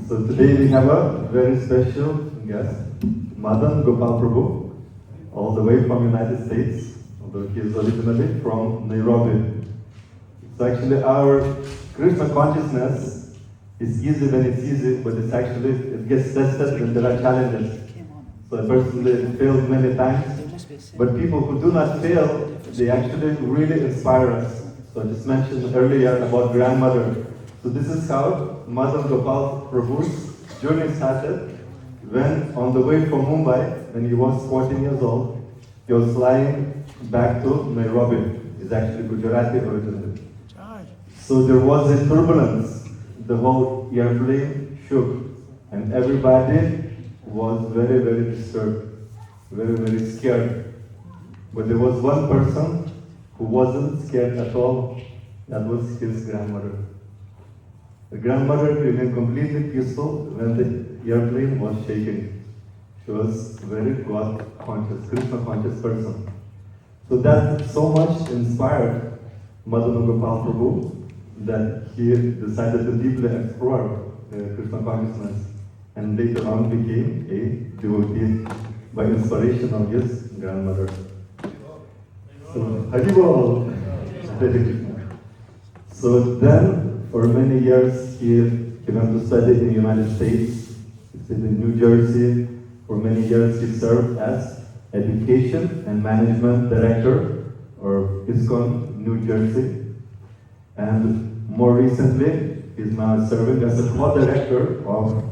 So today we have a very special guest, Madana-gopāla Prabhu, all the way from United States, although he is originally from Nairobi. So actually our Krishna consciousness is easy when it's easy, but it gets tested when there are challenges. So I personally failed many times, but people who do not fail, they actually really inspire us. So I just mentioned earlier about grandmother. So this is how Madana-gopāla Prabhu's journey started when on the way from Mumbai, when he was 14 years old, he was flying back to Nairobi. He's actually Gujarati originally. So there was a turbulence. The whole airplane shook and everybody was very, very disturbed, very, very scared. But there was one person who wasn't scared at all. That was his grandmother. The grandmother remained completely peaceful when the airplane was shaking. She was very God-conscious, Krishna-conscious person. So that so much inspired Madana-gopāla Prabhu that he decided to deeply explore Krishna consciousness and later on became a devotee by inspiration of his grandmother. So, Haribol! So then, for many years, he went to study in the United States. He stayed in New Jersey. For many years, he served as Education and Management Director of ISKCON, New Jersey. And more recently, he's now serving as a co-director of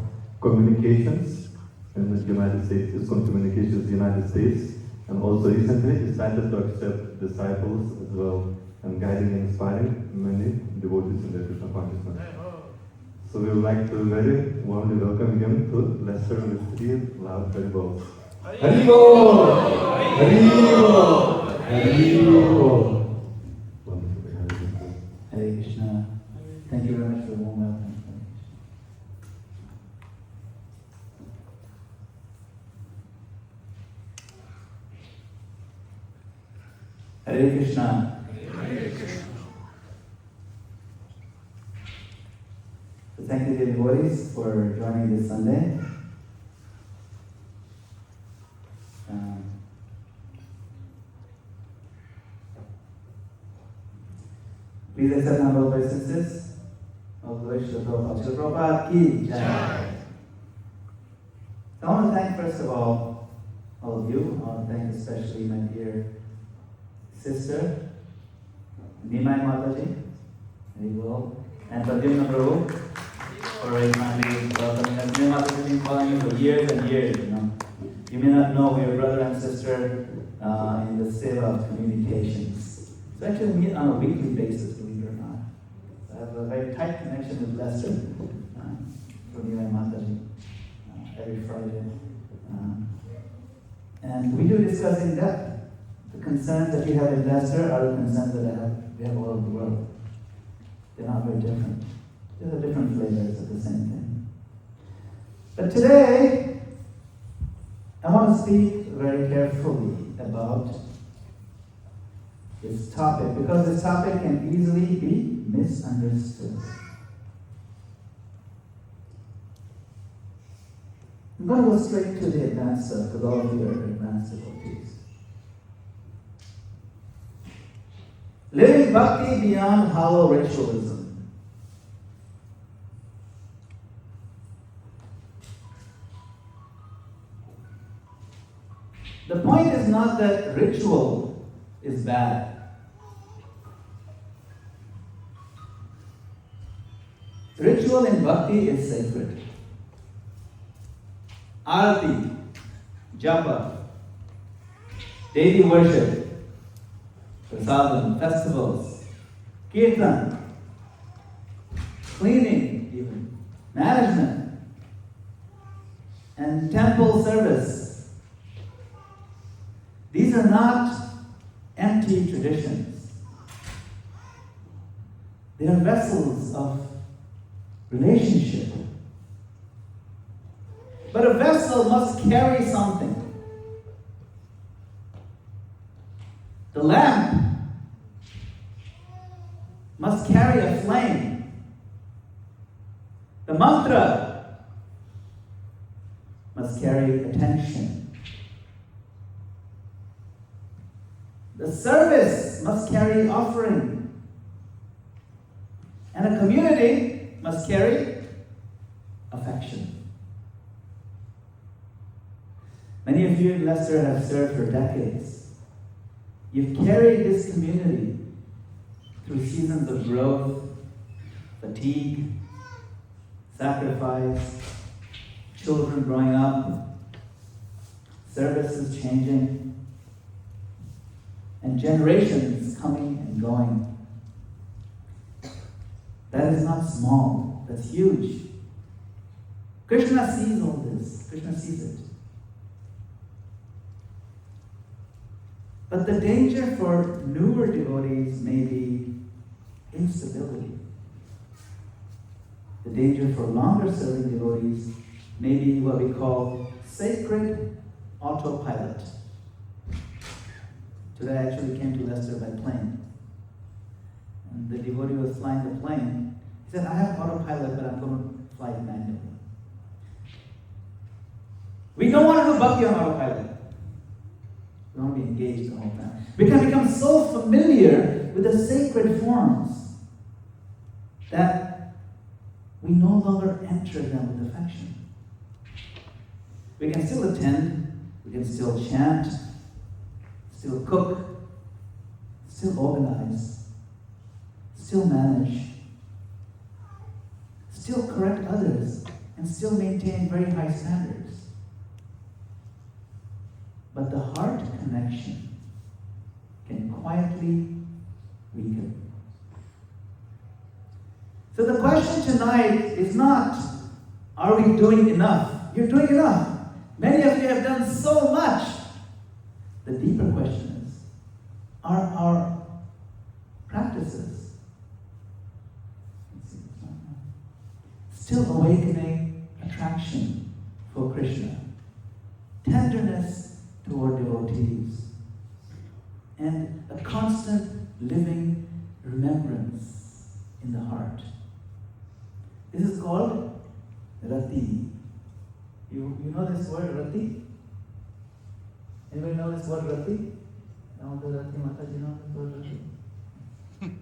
Communications in the United States, ISKCON Communications United States. And also recently, he started to accept disciples as well, and guiding and inspiring many devotees in their Krishna consciousness. So we would like to very warmly welcome him to Leicester with 3 loud Haribol. Haribol! Haribol! Haribol! Hare Krishna. Thank you very much for the warm welcome. Hare Krishna. Hare Krishna. So thank you, dear devotees, for joining this Sunday. Please accept my brothers and sisters. All the way to the Prabhupada ki jai. I want to thank first of all of you. I want to thank especially my dear sister, Nimai Mataji, and Pradyumna Prabhu for very kindly welcoming us. Nimai Mataji has been calling you for years and years. You may not know we are brother and sister in the seva of communications. So actually we meet on a weekly basis, believe it or not. So I have a very tight connection with Leicester from Nimai Mataji every Friday. And we do discuss in depth. The concerns that you have in Leicester are the concerns that we have all over the world. They're not very different. They're the different flavors of the same thing. But today, I want to speak very carefully about this topic, because this topic can easily be misunderstood. I'm going to go straight to the advanced stuff, because all of you are advanced devotees. Living bhakti beyond hollow ritualism. The point is not that ritual is bad. Ritual in bhakti is sacred. Arati, japa, daily worship, prasadam, festivals, kirtan, cleaning even, management, and temple service. These are not empty traditions. They are vessels of relationship. But a vessel must carry something. The lamp must carry a flame. The mantra must carry attention. The service must carry offering. And a community must carry affection. Many of you in Leicester have served for decades. You've carried this community through seasons of growth, fatigue, sacrifice, children growing up, services changing, and generations coming and going. That is not small, that's huge. Krishna sees all this. Krishna sees it. But the danger for newer devotees may be instability. The danger for longer serving devotees may be what we call sacred autopilot. Today I actually came to Leicester by plane. And the devotee was flying the plane. He said, I have autopilot, but I'm going to fly it manually. We don't want to do bhakti on autopilot. We want to be engaged the whole time. We can become so familiar with the sacred forms that we no longer enter them with affection. We can still attend, we can still chant, still cook, still organize, still manage, still correct others, and still maintain very high standards. But the heart connection can quietly weaken. So the question tonight is not, are we doing enough? You're doing enough. Many of you have done so much. The deeper question is, are our practices still awakening attraction for Krishna, tenderness toward devotees, and a constant living remembrance in the heart? This is called rati. You know this word rati? Anybody know this word rati? No, the rati Mataji know this word rati.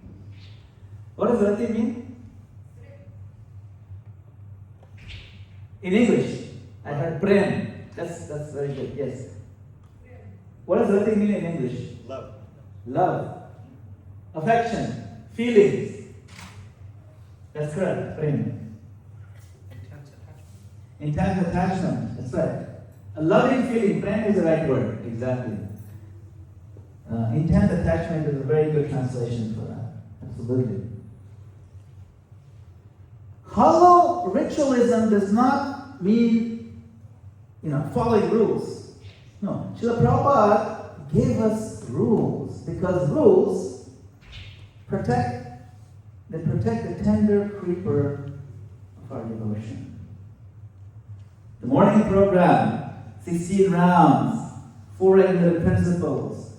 What does rati mean? In English, I heard prem. That's very good. Yes. What does rati mean in English? Love. Love, affection, feelings. That's correct. Prem. Intense attachment. That's right. A loving feeling. Prem is the right word. Exactly. Intense attachment is a very good translation for that. Absolutely. Hollow ritualism does not mean, following rules. No. Srila Prabhupada gave us rules because rules protect the tender creeper of our devotion. The morning program, 16 rounds, 4 regular principles,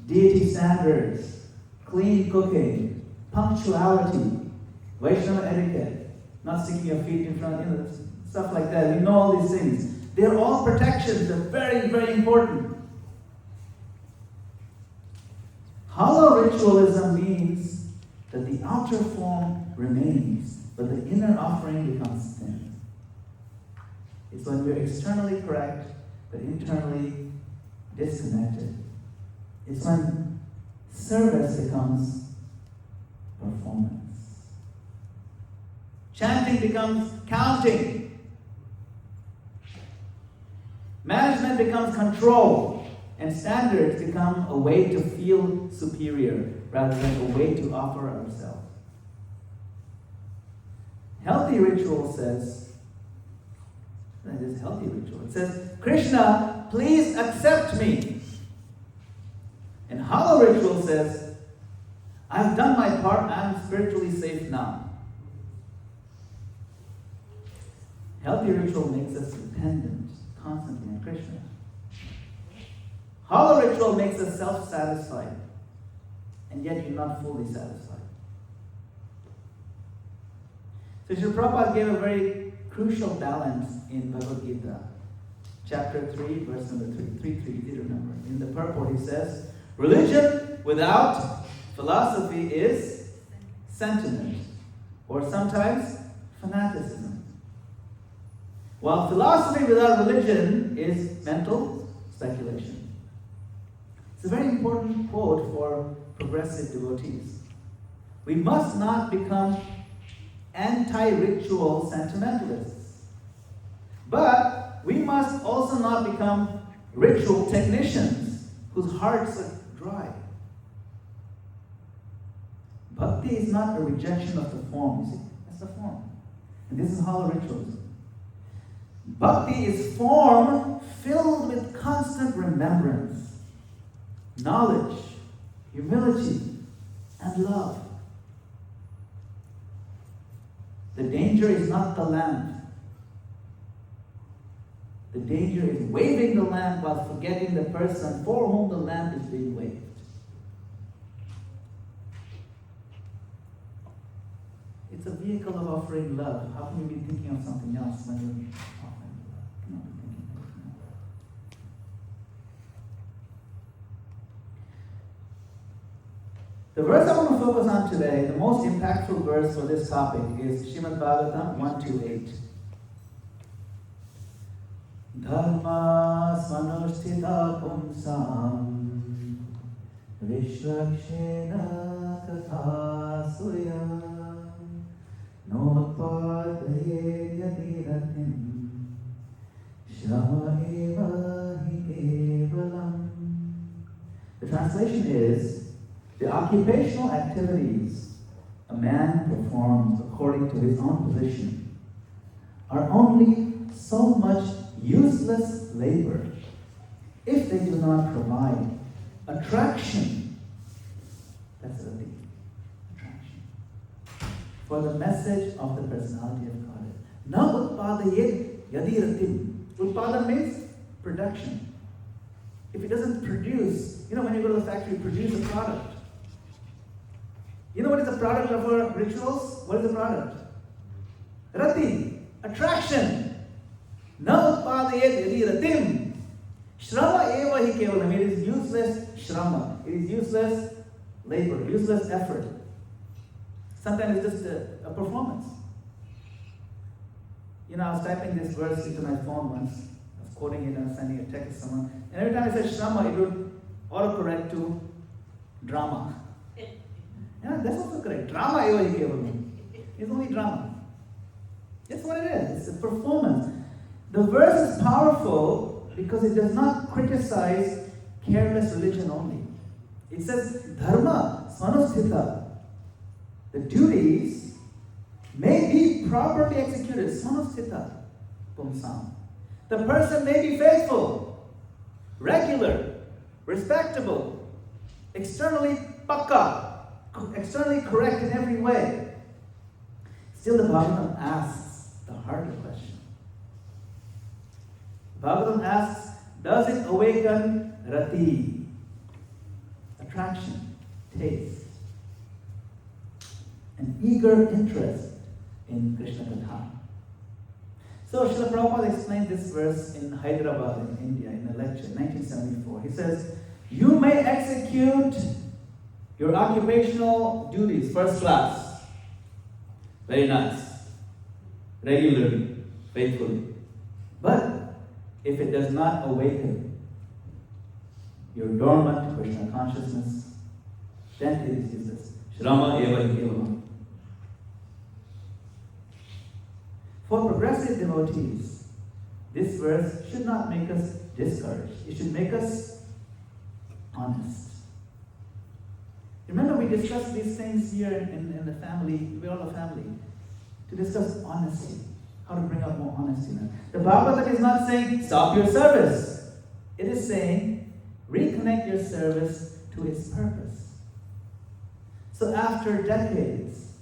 deity standards, clean cooking, punctuality, Vaishnava etiquette, not sticking your feet in front, stuff like that. We know all these things. They're all protections. They're very, very important. Hollow ritualism means that the outer form remains, but the inner offering becomes thin. It's when we're externally correct, but internally disconnected. It's when service becomes performance. Chanting becomes counting. Management becomes control. And standards become a way to feel superior rather than a way to offer ourselves. Healthy ritual says, that is healthy ritual. It says, Krishna, please accept me. And hollow ritual says, I've done my part, I'm spiritually safe now. Healthy ritual makes us dependent constantly on Krishna. Hollow ritual makes us self-satisfied, and yet you're not fully satisfied. So Srila Prabhupada gave a very crucial balance in Bhagavad Gita. chapter 3, verse number 3, easy to remember. In the purport he says, religion without philosophy is sentiment, or sometimes fanaticism. While philosophy without religion is mental speculation. It's a very important quote for progressive devotees. We must not become anti-ritual sentimentalists. But we must also not become ritual technicians whose hearts are dry. Bhakti is not a rejection of the form, you see. That's the form. And this is hollow ritualism. Bhakti is form filled with constant remembrance, knowledge, humility, and love. The danger is not the lamp. The danger is waving the lamp while forgetting the person for whom the lamp is being waved. It's a vehicle of offering love. How can you be thinking of something else when you're offering love? You cannot be thinking of anything else. The verse I want to focus on today, the most impactful verse for this topic, is Srimad Bhagavatam 128. Dharma svanusthita pumsam vishvakshena tatha suyam notpadaye yadiratim shrama eva hi kevalam. The translation is, the occupational activities a man performs according to his own position are only so much useless labor if they do not provide attraction. That's the thing. Attraction. For the message of the personality of God. Na utpadayet yadiratim. Utpada means production. If it doesn't produce, when you go to the factory, produce a product. You know what is the product of our rituals? What is the product? Rati, attraction. Na utpadayet yadi ratim. Shrama eva hi kevalam. It is useless shrama. It is useless labor, useless effort. Sometimes it's just a performance. I was typing this verse into my phone once. I was quoting it and I was sending a text to someone. And every time I said shrama, it would autocorrect to drama. Yeah, that's also correct. Drama eva hi kevalam. It's only drama. That's what it is. It's a performance. The verse is powerful because it does not criticize careless religion only. It says, dharma svanusthita. The duties may be properly executed. Svanusthita pumsam. The person may be faithful, regular, respectable, externally pakka, externally correct in every way. Still, the Bhagavatam asks the harder question. Bhagavatam asks, does it awaken rati, attraction, taste, an eager interest in Krishna Katha? So Srila Prabhupada explained this verse in Hyderabad in India in a lecture in 1974. He says, you may execute your occupational duties first class, very nice, regularly, faithfully. But if it does not awaken your dormant Krishna consciousness, then it is useless. Shrama eva hi kevalam. For progressive devotees, this verse should not make us discouraged. It should make us honest. Remember, we discussed these things here in the family. We're all a family. To discuss honesty. How to bring out more honesty now. The Bhagavatam is not saying, stop your service. It is saying, reconnect your service to its purpose. So after decades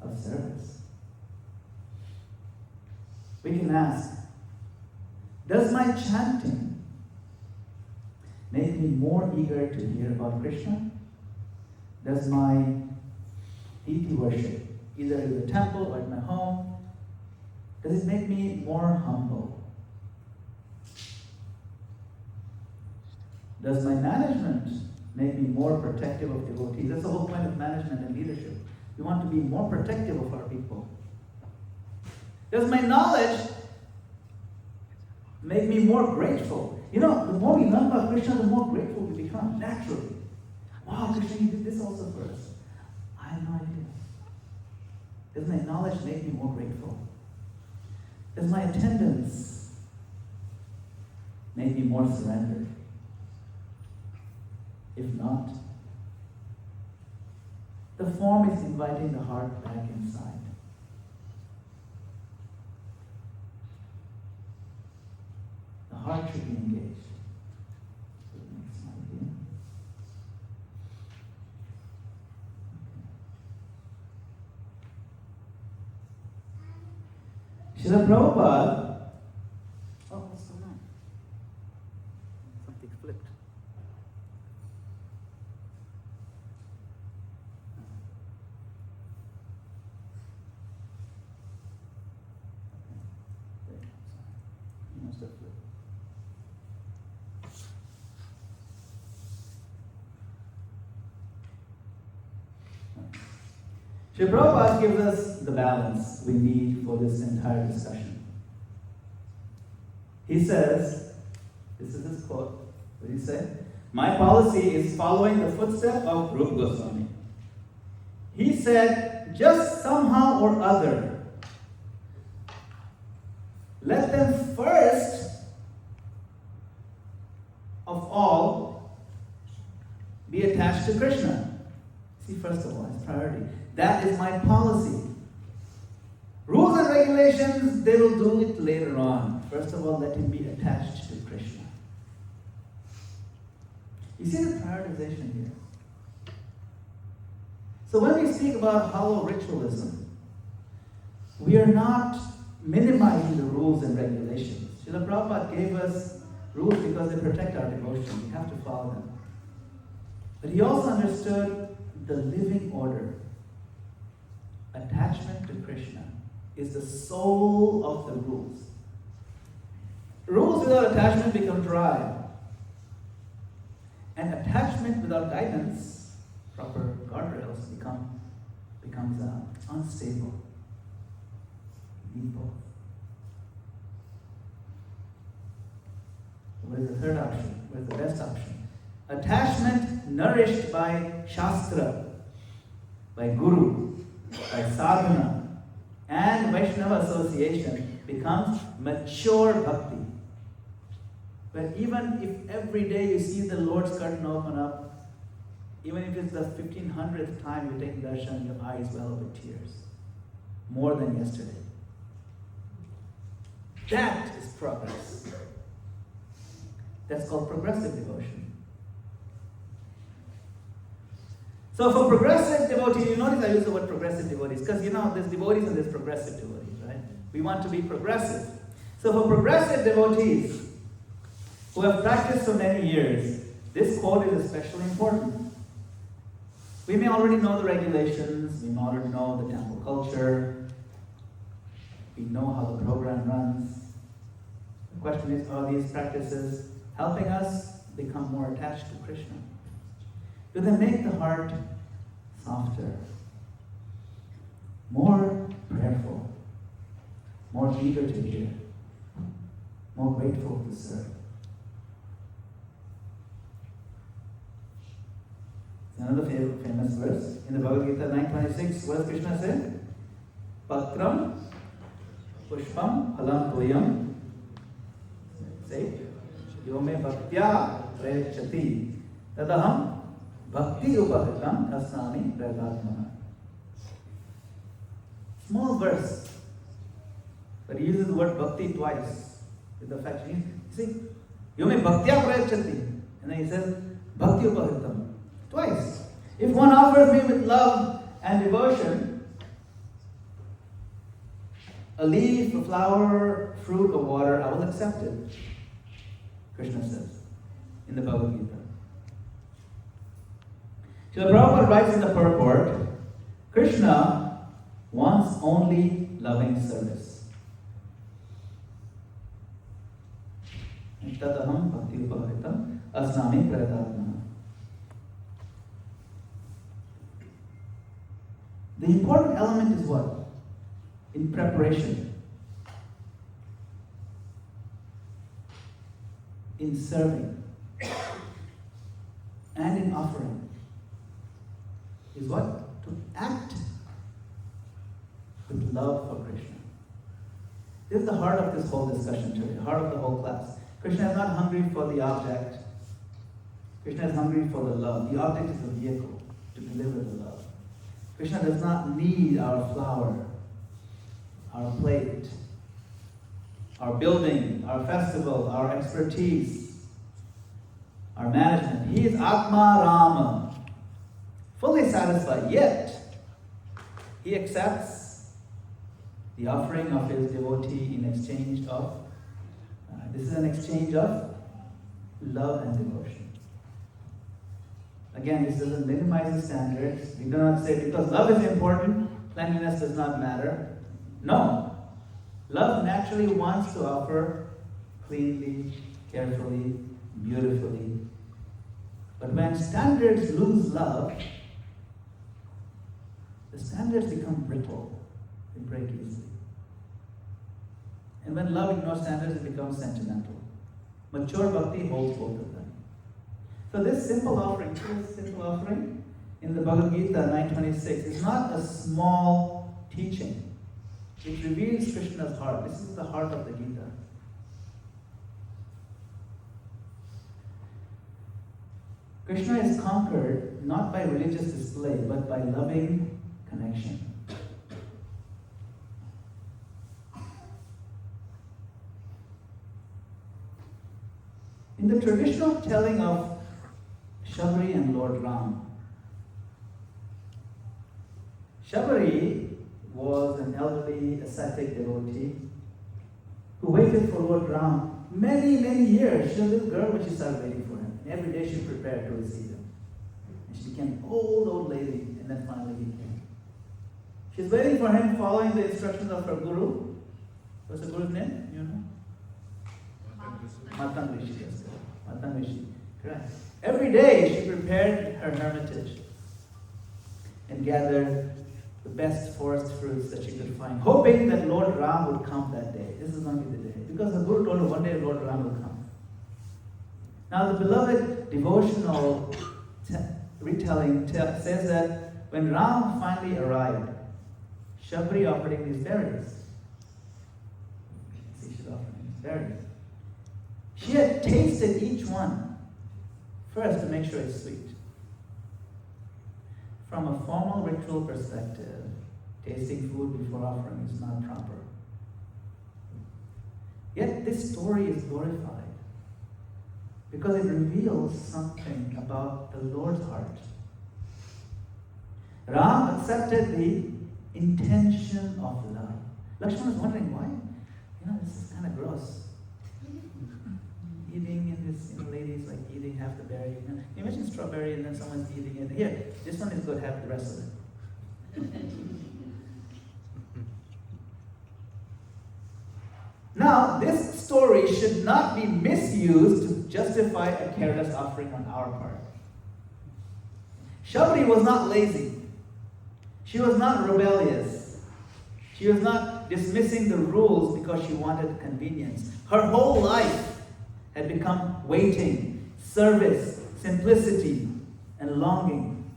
of service, we can ask, does my chanting make me more eager to hear about Krishna? Does my deity worship, either in the temple or in my home, does it make me more humble? Does my management make me more protective of devotees? That's the whole point of management and leadership. We want to be more protective of our people. Does my knowledge make me more grateful? The more we learn about Krishna, the more grateful we become, naturally. Wow, Krishna, you did this also for us. I have no idea. Does my knowledge make me more grateful? Does my attendance make me more surrendered? If not, the form is inviting the heart back inside. The heart should be engaged. So the next slide here. Srila Prabhupada. Oh, what's going on? Something flipped. You must have flipped. Srila Prabhupada gives us the balance we need for this entire discussion. He says, this is his quote, what did he say? My policy is following the footsteps of Rupa Goswami. He said, just somehow or other, let them first of all be attached to Krishna. See, first of all, his priority. That is my policy. Rules and regulations, they will do it later on. First of all, let him be attached to Krishna. You see the prioritization here. So when we speak about hollow ritualism, we are not minimizing the rules and regulations. Srila Prabhupada gave us rules because they protect our devotion. We have to follow them. But he also understood the living order. Attachment to Krishna is the soul of the rules. Rules without attachment become dry. And attachment without guidance, proper guardrails, becomes unstable. You need both. What is the third option? What is the best option? Attachment nourished by Shastra, by Guru, by sadhana, and Vaishnava association becomes mature bhakti. But even if every day you see the Lord's curtain open up, even if it's the 1500th time you take darshan, your eyes well with tears. More than yesterday. That is progress. That's called progressive devotion. So for progressive devotees, you notice I use the word progressive devotees, because there's devotees and there's progressive devotees, right? We want to be progressive. So for progressive devotees who have practiced for many years, this quote is especially important. We may already know the regulations, we may already know the temple culture, we know how the program runs. The question is, are these practices helping us become more attached to Krishna? Do they make the heart softer, more prayerful, more eager to hear, more grateful to serve? Another famous verse in the Bhagavad Gita 9:26. What does Krishna say? Patram pushpam phalam toyam. Say, yome bhaktya prayachati tadaham bhakti upahritam asami pragatmana. Small verse, but he uses the word bhakti twice with the fact, you see, yome bhaktya prayachati, and then he says bhakti upahritam. Twice. If one offers me with love and devotion a leaf, a flower, fruit, or water, I will accept it. Krishna says in the Bhagavad Gita. Srila Prabhupada writes in the purport, Krishna wants only loving service. tataham bhakti upaharitam asnami prayatatmana. The important element is what? In preparation, in serving, and in offering is what? To act with love for Krishna. This is the heart of this whole discussion today, heart of the whole class. Krishna is not hungry for the object. Krishna is hungry for the love. The object is the vehicle to deliver the love. Krishna does not need our flower, our plate, our building, our festival, our expertise, our management. He is Atma Rama, fully satisfied, yet he accepts the offering of his devotee in exchange of, this is an exchange of love and devotion. Again, this doesn't minimize the standards. We do not say because love is important, cleanliness does not matter. No. Love naturally wants to offer cleanly, carefully, beautifully. But when standards lose love, the standards become brittle. They break easily. And when love ignores standards, it becomes sentimental. Mature bhakti holds both of them. So this simple offering, in the Bhagavad Gita 9:26 is not a small teaching. It reveals Krishna's heart. This is the heart of the Gita. Krishna is conquered not by religious display, but by loving connection. In the traditional telling of Shabari and Lord Ram, Shabari was an elderly ascetic devotee who waited for Lord Ram many, many years. She was a little girl when she started waiting for him. And every day she prepared to receive him. And she became an old lady, and then finally he came. She's waiting for him, following the instructions of her guru. What's the guru's name? You know? Matan Rishi. Yes, Matan Rishi. Correct. Every day she prepared her hermitage and gathered the best forest fruits that she could find, hoping that Lord Ram would come that day. This is going to be the day. Because the Guru told her one day Lord Ram will come. Now the beloved devotional retelling says that when Ram finally arrived, Shabari offered him these berries. See, she's offering these berries. She had tasted each one first to make sure it's sweet. From a formal ritual perspective, tasting food before offering is not proper. Yet this story is glorified because it reveals something about the Lord's heart. Ram accepted the intention of love. Lakshmana is wondering why. This is kind of gross. Eating in this, ladies like eating half the berry. Can you imagine strawberry and then someone's eating it? Here, this one is good, have the rest of it. Now, this story should not be misused to justify a careless offering on our part. Shabari was not lazy. She was not rebellious. She was not dismissing the rules because she wanted convenience. Her whole life had become waiting, service, simplicity, and longing.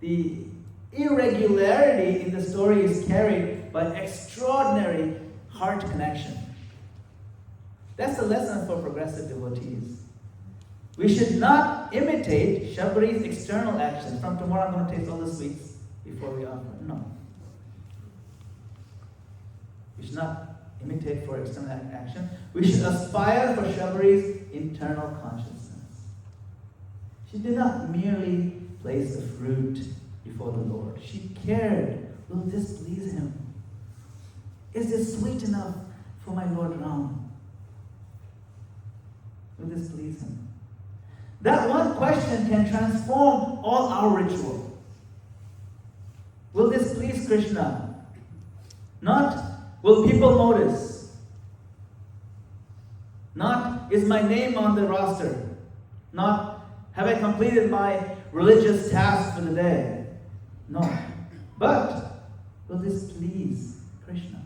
The irregularity in the story is carried by extraordinary heart connection. That's the lesson for progressive devotees. We should not imitate Shabari's external actions. From tomorrow I'm going to taste all the sweets before we offer. No. We should not imitate for external action. We should aspire for Shabari's internal consciousness. She did not merely place the fruit before the Lord. She cared. Will this please him? Is this sweet enough for my Lord Ram? Will this please him? That one question can transform all our ritual. Will this please Krishna? Not, will people notice? Not, is my name on the roster? Not, have I completed my religious task for the day? No. But, will this please Krishna?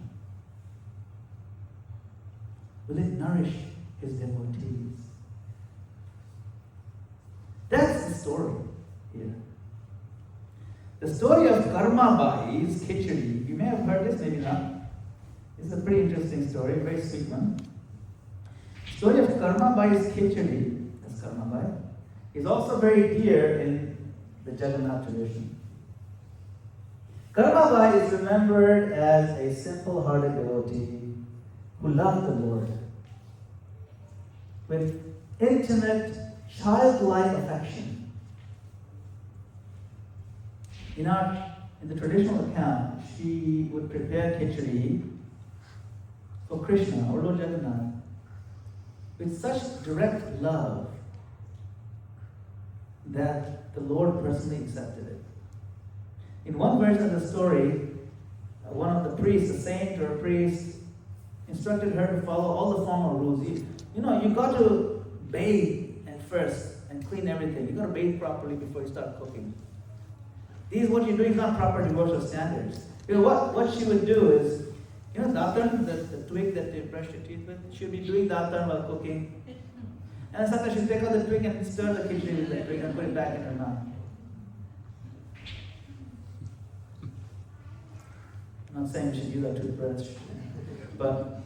Will it nourish his devotees? That's the story here. The story of Karmabai's Khichdi, you may have heard this, maybe not. It's a pretty interesting story, very sweet one. The story of Karmabai's Khichdi, that's Karmabai, is also very dear in the Jagannath tradition. Karmabai is remembered as a simple-hearted devotee who loved the Lord with intimate, childlike affection. In the traditional account, she would prepare khichdi for Krishna or Lord Jagannath with such direct love that the Lord personally accepted it. In one version of the story, one of the priests, a saint or a priest, instructed her to follow all the formal rules. You got to bathe at first and clean everything. You got to bathe properly before you start cooking. What you're doing is not proper devotional standards. What she would do is, datan, the twig that they brush your teeth with, she would be doing datan while cooking. And sometimes she'd take out the twig and stir the khichdi with the twig and put it back in her mouth. I'm not saying we should use our toothbrush, but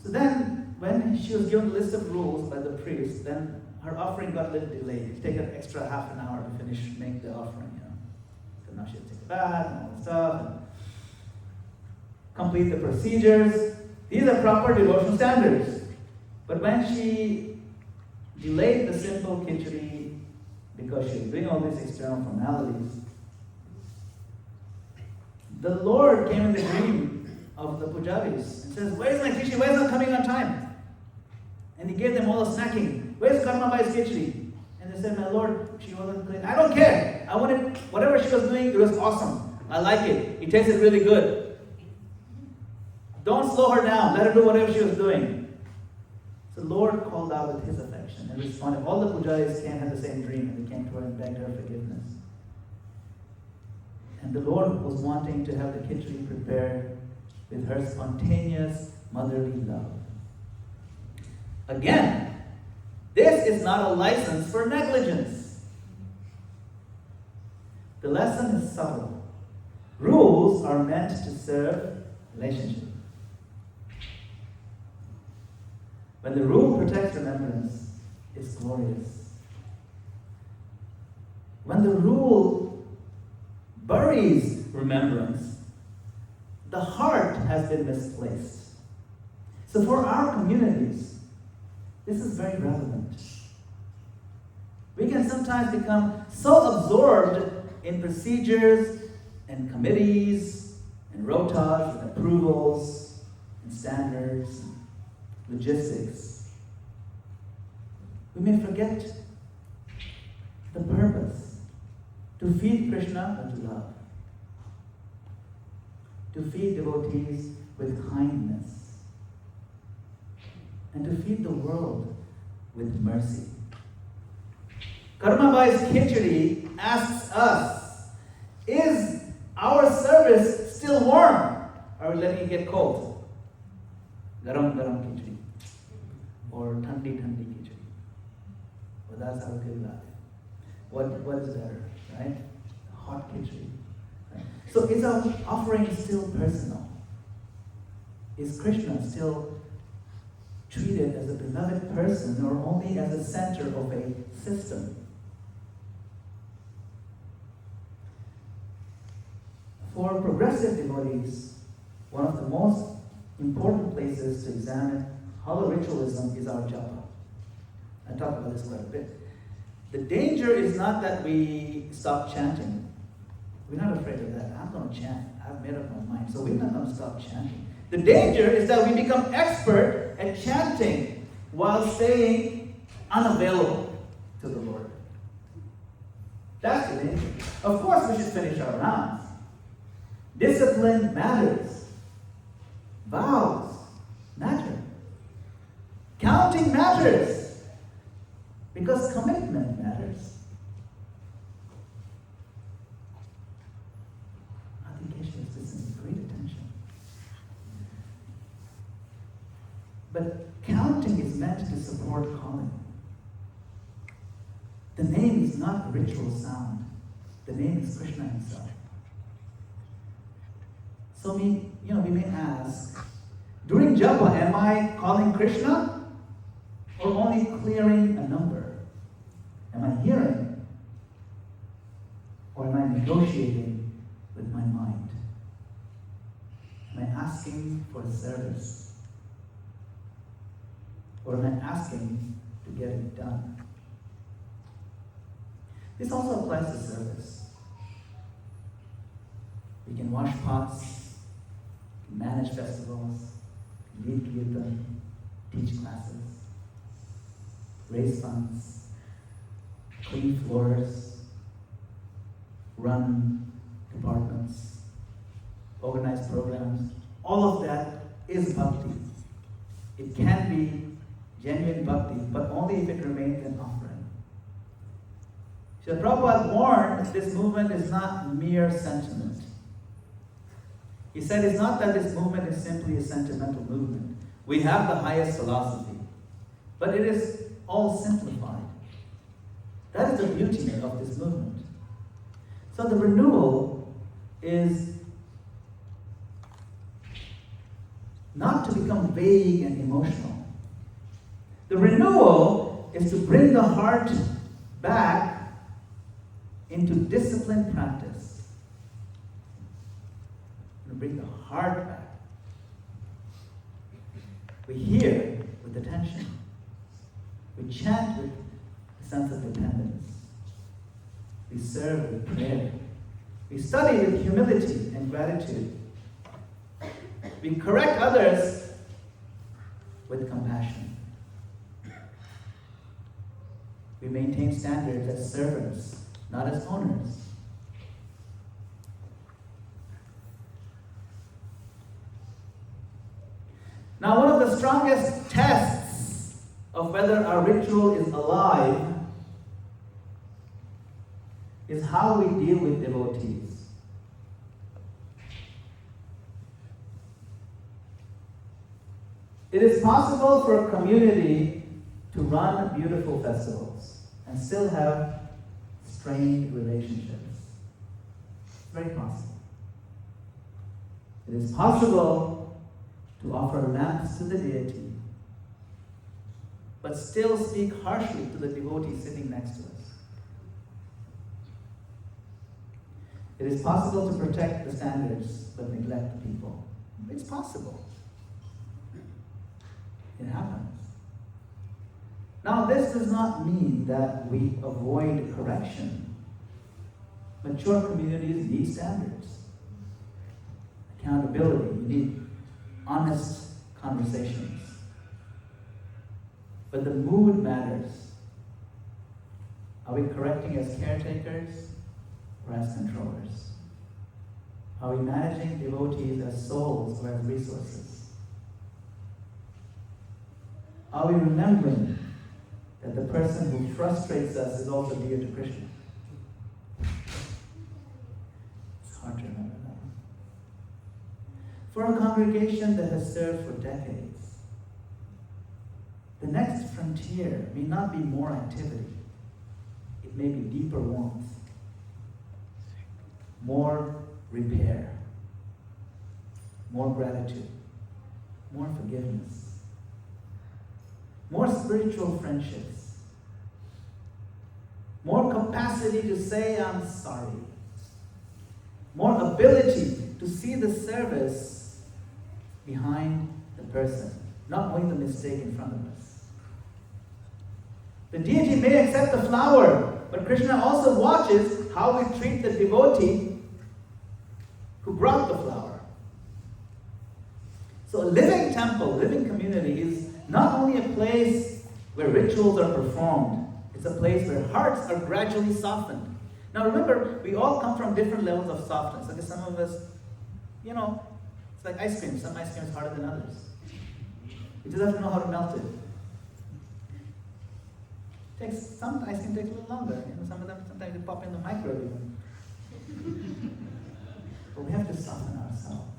so then when she was given a list of rules by the priest, then her offering got a little delayed. It took an extra half an hour to make the offering, So now she had to take a bath and all that stuff, and complete the procedures. These are proper devotional standards. But when she delayed the simple khichdi because she was doing all these external formalities, the Lord came in the dream of the pujaris and says, "Where is my khichdi? Why is it not coming on time?" And he gave them all a snacking. "Where's Karmabai's khichdi?" And they said, "My Lord, she wasn't clean." "I don't care. I wanted whatever she was doing, it was awesome. I like it. It tasted really good. Don't slow her down. Let her do whatever she was doing." So the Lord called out with his affection and responded. All the pujaris came, had the same dream, and they came to her and begged her forgiveness. And the Lord was wanting to have the khichdi prepared with her spontaneous motherly love. Again, this is not a license for negligence. The lesson is subtle. Rules are meant to serve relationship. When the rule protects remembrance, it's glorious. When the rule buries remembrance, the heart has been misplaced. So for our communities, this is very relevant. We can sometimes become so absorbed in procedures and committees and rotas and approvals and standards and logistics. We may forget the purpose: to feed Krishna with love, to feed devotees with kindness, and to feed the world with mercy. Karmabai's khichdi asks us, is our service still warm? Or are we letting it get cold? Garam garam khichdi. Or thandi thandi khichdi. Well, that's how we feel. What is better, right? Hot khichdi. Right? So is our offering still personal? Is Krishna still treated as a beloved person or only as a center of a system? For progressive devotees, one of the most important places to examine hollow ritualism is our japa. I talk about this quite a bit. The danger is not that we stop chanting. We're not afraid of that. I'm going to chant. I've made up my mind. So we're not going to stop chanting. The danger is that we become expert at chanting while staying unavailable to the Lord. That's the danger. Of course, we should finish our rounds. Discipline matters. Vows Counting matters because commitment matters. I think Kesha is listening with great attention. But counting is meant to support calling. The name is not a ritual sound. The name is Krishna himself. So we may ask, during japa, am I calling Krishna or only clearing a number? Am I hearing or am I negotiating with my mind? Am I asking for a service? Or am I asking to get it done? This also applies to service. We can wash pots, manage festivals, lead kirtan, teach classes, raise funds, clean floors, run departments, organize programs. All of that is bhakti. It can be genuine bhakti, but only if it remains an offering. Srila Prabhupada warned this movement is not mere sentiment. He said it's not that this movement is simply a sentimental movement. We have the highest philosophy, but it is all simplified. That is the beauty of this movement. So the renewal is not to become vague and emotional. The renewal is to bring the heart back into disciplined practice. To bring the heart back. We hear with attention. We chant with a sense of dependence. We serve with prayer. We study with humility and gratitude. We correct others with compassion. We maintain standards as servants, not as owners. Now, one of the strongest tests of whether our ritual is alive is how we deal with devotees. It is possible for a community to run beautiful festivals and still have strained relationships. It's very possible. It is possible to offer lamps to the deity, but still speak harshly to the devotee sitting next to us. It is possible to protect the standards, but neglect the people. It's possible. It happens. Now, this does not mean that we avoid correction. Mature communities need standards, accountability. You need honest conversations. But the mood matters. Are we correcting as caretakers or as controllers? Are we managing devotees as souls or as resources? Are we remembering that the person who frustrates us is also dear to Krishna? It's hard to remember that. For a congregation that has served for decades, the next frontier may not be more activity. It may be deeper warmth, more repair, more gratitude, more forgiveness, more spiritual friendships, more capacity to say I'm sorry, more ability to see the service behind the person, not only the mistake in front of us. The deity may accept the flower, but Krishna also watches how we treat the devotee who brought the flower. So a living temple, living community is not only a place where rituals are performed, it's a place where hearts are gradually softened. Now remember, we all come from different levels of softness. Like some of us, it's like ice cream. Some ice cream is harder than others. You just have to know how to melt it. Some ice cream takes a little longer. Some of them sometimes they pop in the microwave even. But we have to soften ourselves.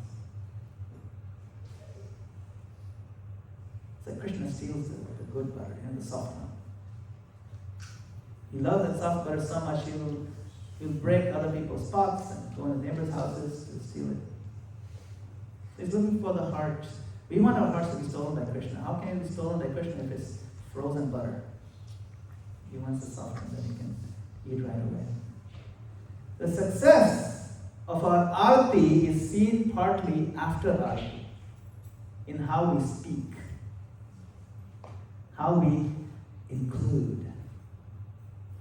It's like Krishna steals the good butter, the soft one. He loves that soft butter so much he'll break other people's pots and go into neighbors' houses to steal it. He's looking for the heart. We want our hearts to be stolen by Krishna. How can it be stolen by Krishna if it's frozen butter? He wants the soft one that he can eat right away. The success of our arati is seen partly after arati, in how we speak, how we include,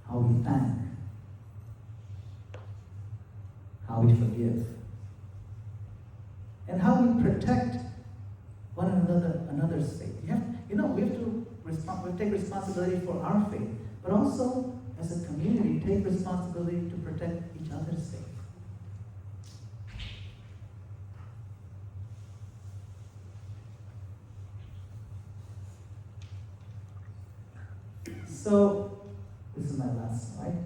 how we thank, how we forgive, and how we protect one another's faith. We have to take responsibility for our faith, but also as a community take responsibility to protect each other's faith. So, this is my last slide.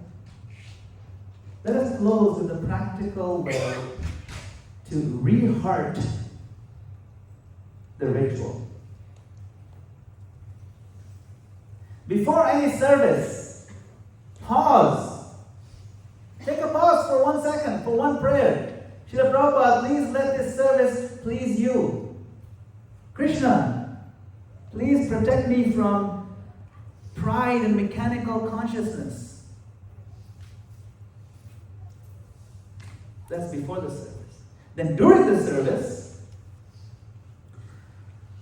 Let us close with a practical way to re-heart the ritual. Before any service, pause. Take a pause for 1 second, for one prayer. Srila Prabhupada, please let this service please you. Krishna, please protect me from pride and mechanical consciousness. That's before the service. Then during the service,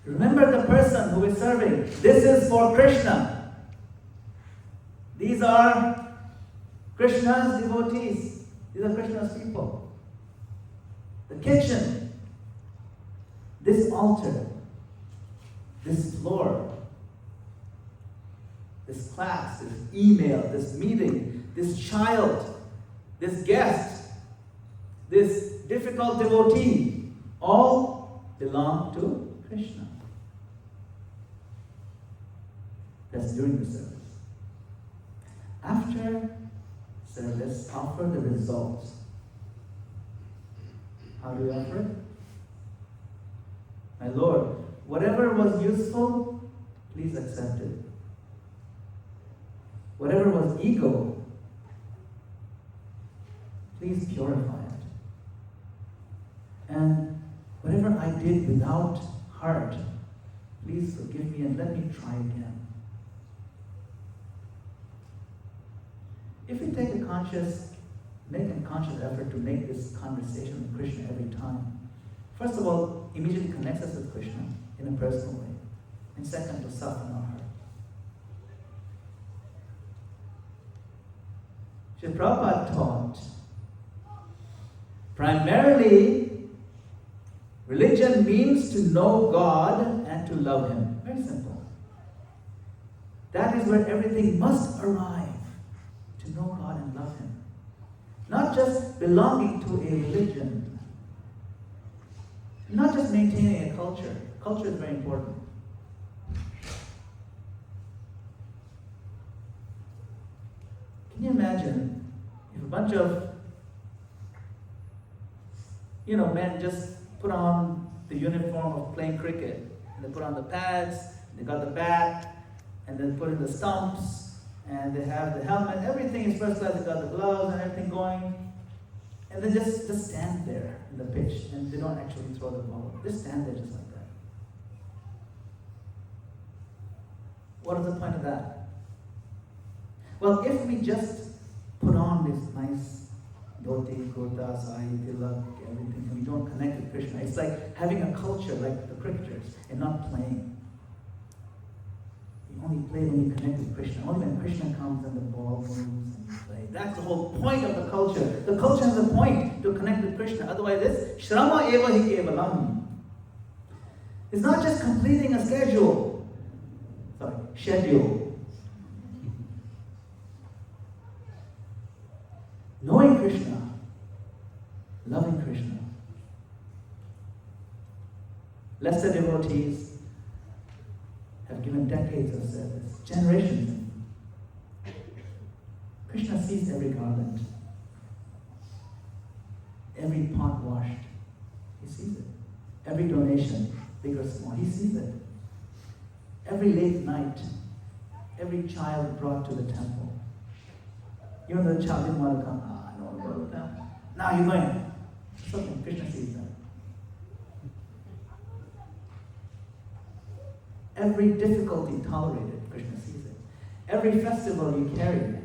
remember the person who is serving. This is for Krishna. These are Krishna's devotees. These are Krishna's people. The kitchen, this altar, this floor, this class, this email, this meeting, this child, this guest, this difficult devotee, all belong to Krishna. That's during the service. After service, offer the results. How do you offer it? My Lord, whatever was useful, please accept it. Whatever was ego, please purify it. And whatever I did without heart, please forgive me and let me try again. If we make a conscious effort to make this conversation with Krishna every time, first of all, immediately connects us with Krishna in a personal way. And second, to soften our heart. Srila Prabhupada taught, primarily, religion means to know God and to love Him. Very simple. That is where everything must arrive, to know God and love Him. Not just belonging to a religion. Not just maintaining a culture. Culture is very important. Can you imagine if a bunch of men just put on the uniform of playing cricket, and they put on the pads, they got the bat, and then put in the stumps, and they have the helmet, everything is first class, they got the gloves and everything going, and they just stand there in the pitch, and they don't actually throw the ball. Just stand there just like that. What is the point of that? Well, if we just put on this nice dhoti, kurta, sari, tilak, everything, and we don't connect with Krishna, it's like having a culture like the cricketers and not playing. You only play when you connect with Krishna. Only when Krishna comes and the ball moves and you play. That's the whole point of the culture. The culture has a point to connect with Krishna. Otherwise, it's shrama eva hi kevalam. It's not just completing a schedule. Knowing Krishna, loving Krishna. Leicester devotees have given decades of service, generations. every garland, every pot washed. He sees it. Every donation, big or small, he sees it. Every late night, every child brought to the temple. Even though the child didn't want to come, I don't want to go to the temple. Now you're going. It's okay, Krishna sees that. Every difficulty tolerated, Krishna sees it. Every festival you carried.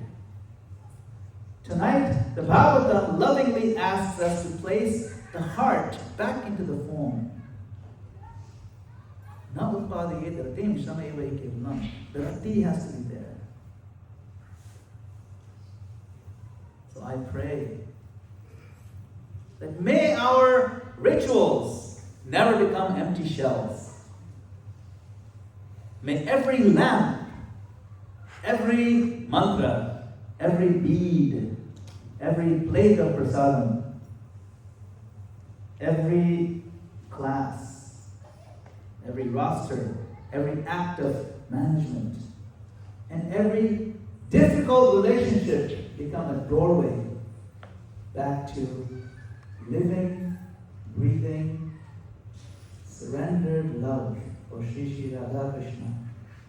Tonight, the Bhagavatam lovingly asks us to place the heart back into the form. Not the rati has to be there. So I pray that may our rituals never become empty shells. May every lamp, every mantra, every bead, every plate of prasadam, every class, every roster, every act of management, and every difficult relationship become a doorway back to living, breathing, surrendered love for Sri Sri Radha Krishna,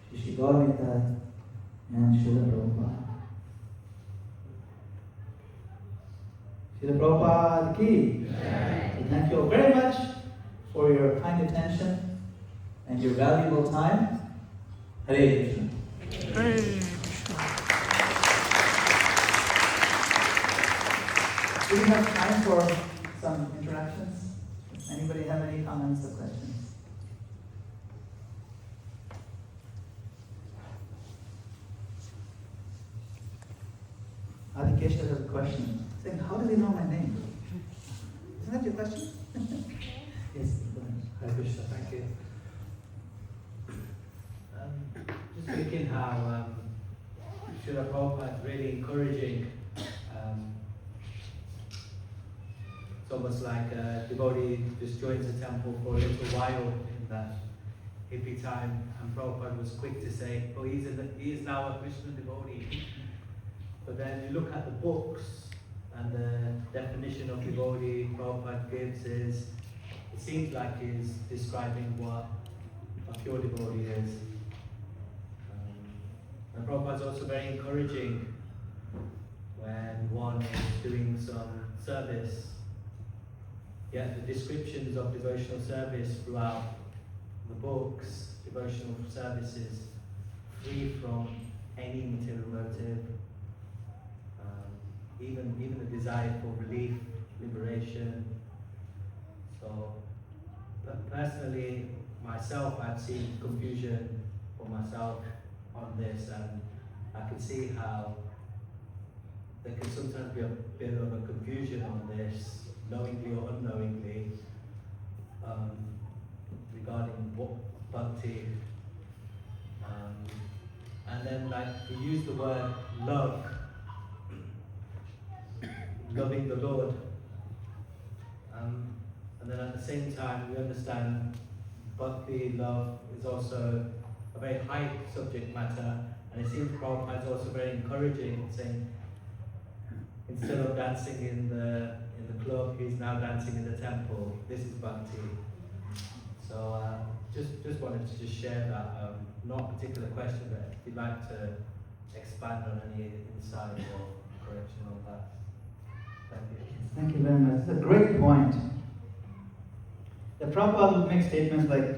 Sri Sri Gaurita, and Srila Prabhupada. Srila Prabhupada ki. So thank you all very much for your kind attention and your valuable time. Hare Krishna. Do we have time for some interactions? Anybody have any comments or questions? Adhikesha has a question. Saying, how do they know my name? Isn't that your question? Yes, go ahead. Hare Krishna, thank you. Just thinking how Srila Prabhupada is really encouraging. It's almost like a devotee just joins the temple for a little while in that hippie time, and Prabhupada was quick to say, oh, he is now a Krishna devotee. But then you look at the books, and the definition of devotee Prabhupada gives is, it seems like he's describing what a pure devotee is. And Prabhupada is also very encouraging when one is doing some service. Yet the descriptions of devotional service throughout the books, devotional services, free from any material motive, even the desire for relief, liberation. So, but personally, myself, I've seen confusion for myself on this, and I can see how there can sometimes be a bit of a confusion on this, knowingly or unknowingly, regarding what bhakti, and then like we use the word love, loving the Lord, and then at the same time we understand bhakti, love, is also a very high subject matter, and it seems Prabhupada is also very encouraging, saying instead of dancing in the club, he's now dancing in the temple. This is bhakti. So just wanted to just share that, not a particular question, but if you'd like to expand on any insight or correction on that. Thank you. Thank you very much. It's a great point. The Prabhupada would make statements like,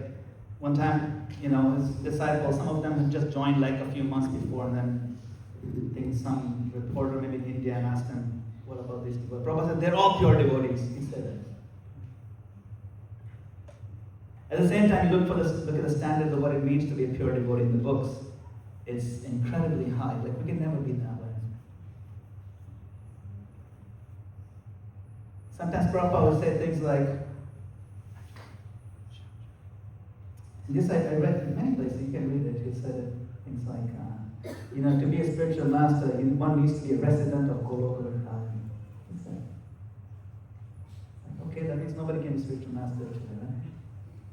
one time, his disciples, some of them had just joined like a few months before, and then I think some reporter maybe in India asked him, what about these people? Prabhupada said, they're all pure devotees. He said that. At the same time, you look at the standards of what it means to be a pure devotee in the books. It's incredibly high. Like, we can never be that way. Sometimes Prabhupada would say things like, this I read in many places, you can read it. He said things like, to be a spiritual master, one needs to be a resident of Goloka Vrindavan. He said, okay, that means nobody can be spiritual master, right?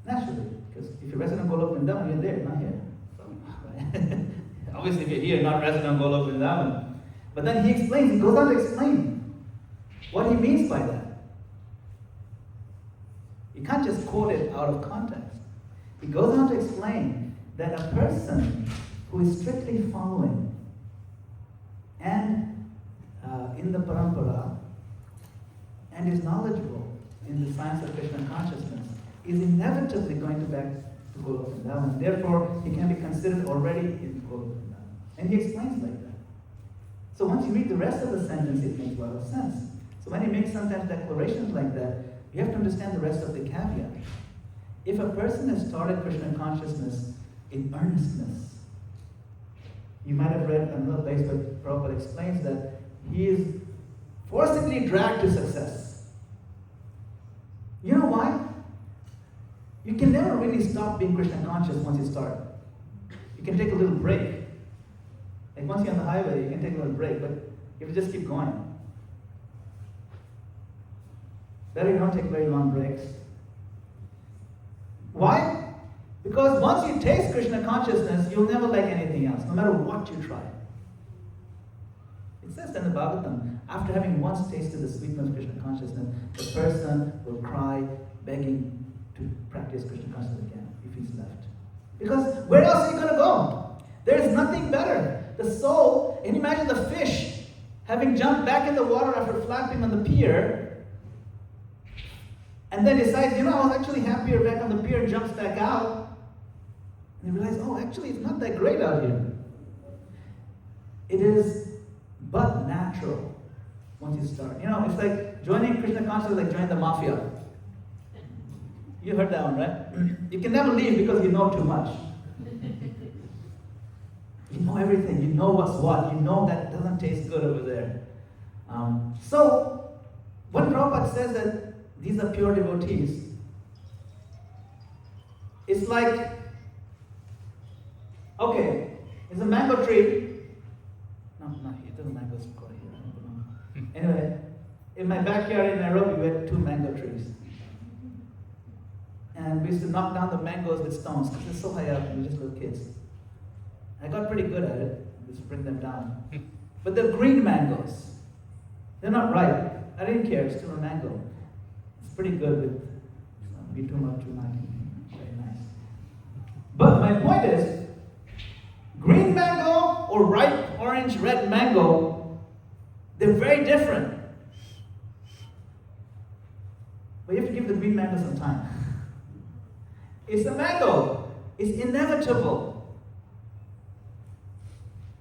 Naturally, because if you're resident of Goloka Vrindavan, you're there, not here. Obviously, if you're here, not resident of Goloka Vrindavan. But then he goes on to explain what he means by that. You can't just quote it out of context. He goes on to explain that a person who is strictly following and in the parampara and is knowledgeable in the science of Krishna consciousness is inevitably going to back to Goloka Vrindavan. Therefore, he can be considered already in Goloka Vrindavan. And he explains like that. So once you read the rest of the sentence, it makes a lot of sense. So when he makes sometimes declarations like that, you have to understand the rest of the caveat. If a person has started Krishna consciousness in earnestness, you might have read another place where Prabhupada explains that he is forcibly dragged to success. You know why? You can never really stop being Krishna conscious once you start. You can take a little break. Like once you're on the highway, you can take a little break, but you have to just keep going. Better you don't take very long breaks. Why? Because once you taste Krishna consciousness, you'll never like anything else, no matter what you try. It says in the Bhagavatam, after having once tasted the sweetness of Krishna consciousness, the person will cry, begging to practice Krishna consciousness again if he's left. Because where else are you going to go? There is nothing better. The soul, and imagine the fish having jumped back in the water after flapping on the pier, and then decides, I was actually happier back on the pier, and jumps back out, and they realize, actually it's not that great out here. It is but natural once you start. It's like joining Krishna consciousness, like joining the mafia. You heard that one, right? You can never leave because you know too much. You know everything. You know what's what. You know that doesn't taste good over there. So, when Prabhupada says that these are pure devotees, it's like, okay, there's a mango tree. No, not here. There's a mango grow here. Anyway, in my backyard in Nairobi, we had 2 mango trees. And we used to knock down the mangoes with stones because they're so high up and we're just little kids. I got pretty good at it. Just bring them down. But they're green mangoes. They're not ripe. I didn't care. It's still a mango. It's pretty good with be too much, too much. Very nice. But my point is, green mango or ripe orange, red mango, they're very different. But you have to give the green mango some time. It's a mango. It's inevitable.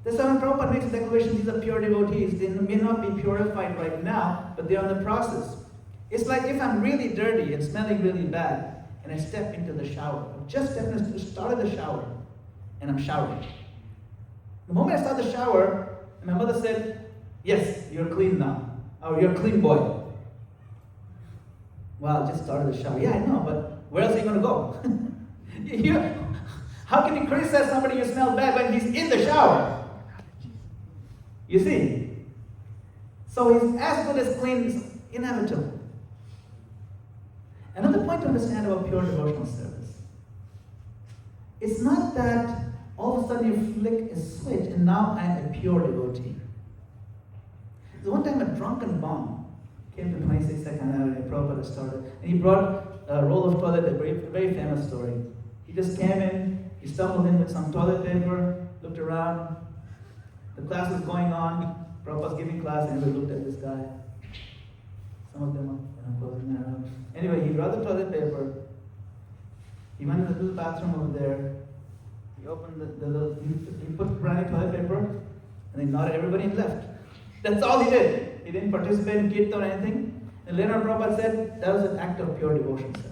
That's why when Prabhupada makes a declaration, these are pure devotees. They may not be purified right now, but they're in the process. It's like if I'm really dirty and smelling really bad, and I step into the shower. I've just started the shower, and I'm showering. The moment I start the shower, and my mother said, yes, you're clean now. Or you're a clean boy. Well, I just started the shower. Yeah, I know, but where else are you going to go? How can you criticize somebody you smell bad when he's in the shower? You see? So he's as good as clean is inevitable. Another point to understand about pure devotional service. It's not that all of a sudden you flick a switch and now I'm a pure devotee. So one time a drunken bum came to 26th Avenue and Prabhupada started, and he brought a roll of toilet paper, a very famous story. He just came in, he stumbled in with some toilet paper, looked around, the class was going on, Prabhupada was giving class, and everybody looked at this guy. Some of them are closing their eyes. Anyway, he brought the toilet paper, he went to the little bathroom over there, he opened he put brand new toilet paper, and he nodded everybody and left. That's all he did. He didn't participate in kirtan or anything. And later on, Prabhupada said that was an act of pure devotion service.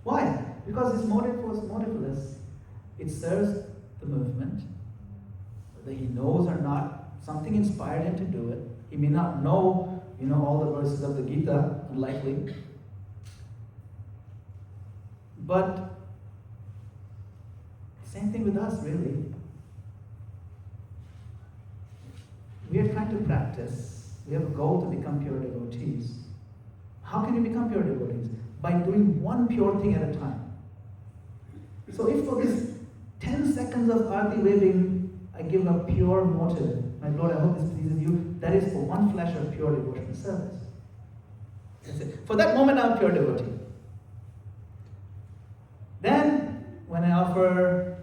Why? Because his motive was motiveless. It serves the movement. Whether he knows or not, something inspired him to do it. He may not know, all the verses of the Gita, unlikely. But same thing with us, really. We are trying to practice. We have a goal to become pure devotees. How can you become pure devotees? By doing one pure thing at a time. So if for this 10 seconds of arti waving, I give a pure motive, My Lord, I hope this pleases you. That is for one flash of pure devotional service. That's it. For that moment, I'm a pure devotee. Then, when I offer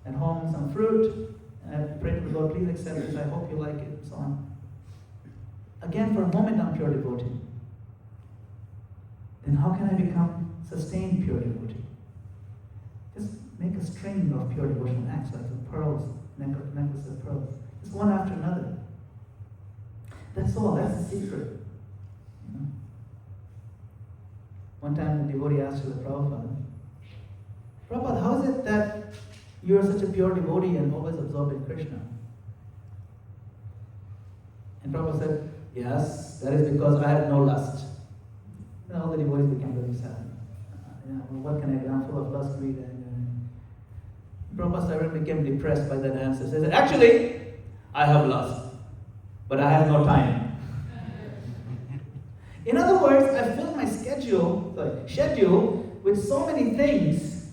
at home some fruit, and I pray to the Lord, please accept this, I hope you like it, and so on. Again, for a moment, I'm pure devotee. Then how can I become sustained pure devotee? Just make a string of pure devotional acts, like the pearls, necklace of pearls. Just one after another. That's all, that's the secret. You know? One time the devotee asked the Prabhupada, Prabhupada, how is it that you are such a pure devotee and always absorbed in Krishna? And Prabhupada said, yes, that is because I have no lust. Then all the devotees became very sad. Well, what can I do? I'm full of lust, greed, and Prabhupada became depressed by that answer. He said, actually, I have lust, but I have no time. In other words, I filled my schedule with so many things.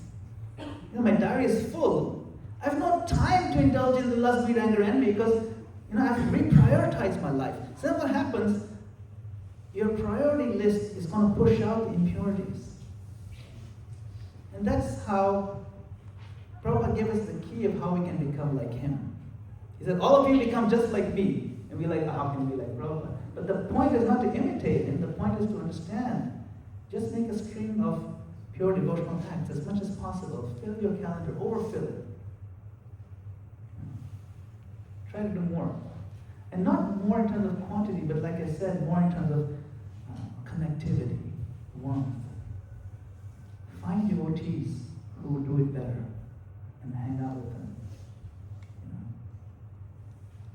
My diary is full. I have no time to indulge in the lust, greed, anger, envy because I have to reprioritize my life. So then what happens? Your priority list is going to push out the impurities. And that's how Prabhupada gave us the key of how we can become like him. He said, all of you become just like me. And we're like, how can we be like Prabhupada? But the point is not to imitate him. The point is to understand. Just make a string of pure devotional acts as much as possible. Fill your calendar, overfill it. Try to do more. And not more in terms of quantity, but like I said, more in terms of connectivity, warmth. Find devotees who will do it better and hang out with them.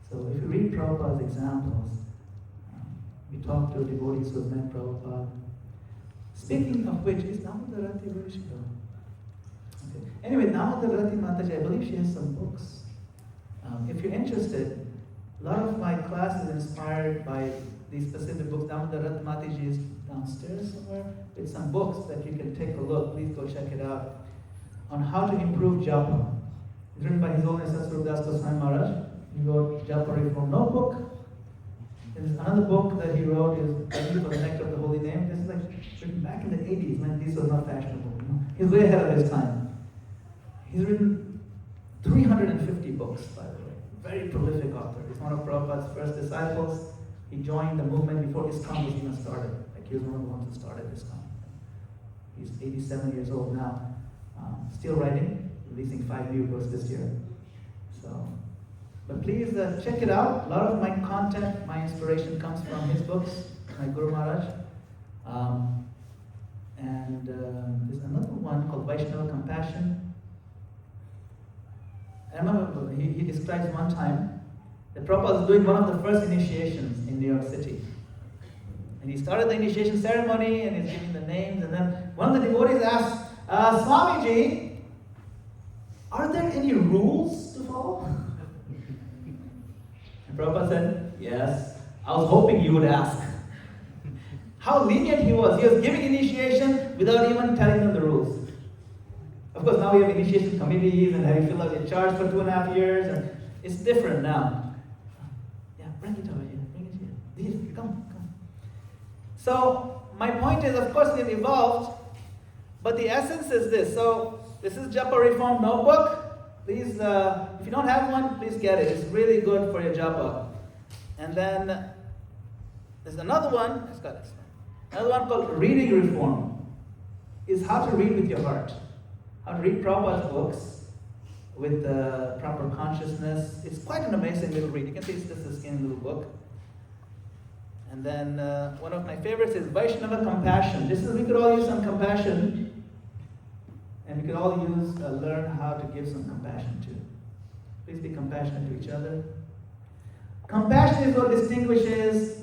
So if you read Prabhupada's examples, we talk to devotees who have met Prabhupada. Speaking of which, is Namodarati, where did she go? Okay. Anyway, Namodarati Mataji, I believe she has some books. If you're interested, a lot of my class is inspired by these specific books. Namodarati Mataji is downstairs somewhere with some books that you can take a look. Please go check it out. On how to improve japa. It's written by His Holiness Sasrudas Goswami Maharaj. He wrote Japa Reform Notebook. There's another book that he wrote is Bhakti for the Nectar of the Holy Name. This is like written back in the 80s when these were not fashionable. He's way ahead of his time. He's written 350 books, by the way. Very prolific author. He's one of Prabhupada's first disciples. He joined the movement before ISKCON was even started. Like he was one of the ones who started ISKCON. He's 87 years old now. Still writing, releasing 5 new books this year. But please check it out. A lot of my content, my inspiration comes from his books, my Guru Maharaj. There's another one called Vaishnava Compassion. I remember he describes one time that Prabhupada was doing one of the first initiations in New York City. And he started the initiation ceremony and he's giving the names, and then one of the devotees asked, Swamiji, are there any rules to follow? And Prabhupada said, yes. I was hoping you would ask. How lenient he was. He was giving initiation without even telling them the rules. Of course, now we have initiation committees and have you fill out your charge for 2.5 years. And it's different now. Yeah, bring it over here. Bring it here. Come. So, my point is, of course, they've evolved. But the essence is this. So, this is Japa Reform Notebook. Please, if you don't have one, please get it. It's really good for your japa. And then there's another one. Another one called Reading Reform. Is how to read with your heart. How to read Prabhupada's books with proper consciousness. It's quite an amazing little read. You can see it's just a skinny little book. And then one of my favorites is Vaishnava Compassion. We could all use some compassion. And we could all learn how to give some compassion too. Please be compassionate to each other. Compassion is what distinguishes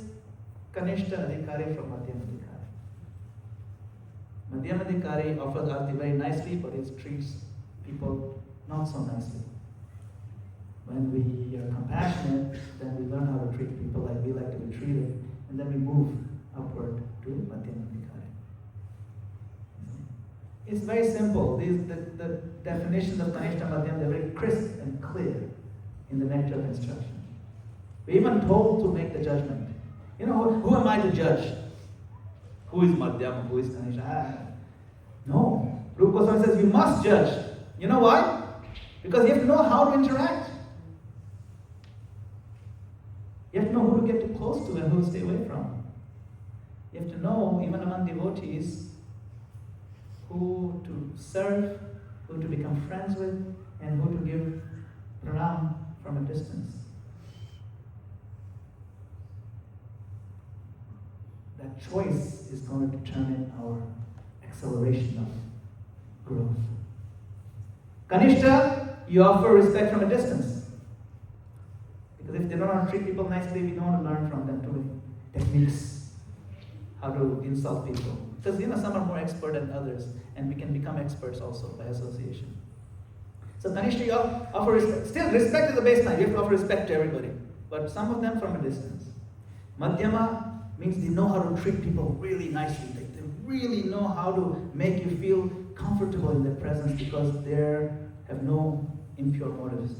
Kanishta Adhikari from Madhyama Adhikari. Madhyama Adhikari offers Arti very nicely, but it treats people not so nicely. When we are compassionate, then we learn how to treat people like we like to be treated, and then we move upward to Madhyama Adhikari. It's very simple. The definitions of Kanishta Madhyam, they're very crisp and clear in the Nectar of Instruction. We're even told to make the judgment. You know, who am I to judge? Who is Madhyama? Who is Kanisha? No. Rupa Goswami says you must judge. You know why? Because you have to know how to interact. You have to know who to get too close to and who to stay away from. You have to know, even among devotees, who to serve, who to become friends with, and who to give pranam from a distance. That choice is going to determine our acceleration of growth. Kanishta, you offer respect from a distance. Because if they don't want to treat people nicely, we don't want to learn from them too. Techniques, how to insult people. Because some are more expert than others, and we can become experts also by association. So Kanishta, you offer respect. Still, respect is the baseline. You have to offer respect to everybody. But some of them from a distance. Madhyama means they know how to treat people really nicely. They really know how to make you feel comfortable in their presence because they have no impure motives.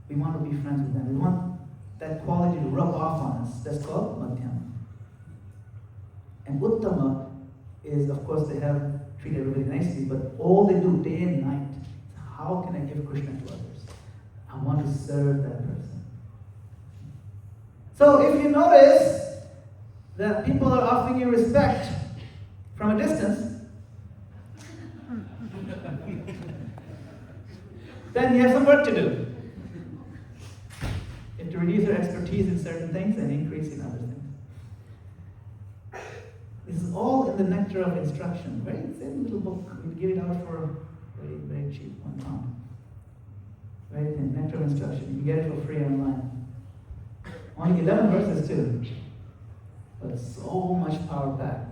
We want to be friends with them. We want that quality to rub off on us. That's called Madhyama. And Uttama is, of course, they treat everybody nicely, but all they do day and night is how can I give Krishna to others? I want to serve that person. So if you notice that people are offering you respect from a distance, then you have some work to do. You have to reduce your expertise in certain things and increase in other things. This is all in the Nectar of Instruction, right? It's in a little book. We give it out for very, very cheap, £1. Right? In Nectar of Instruction. You can get it for free online. Only 11 verses too. But so much power packed.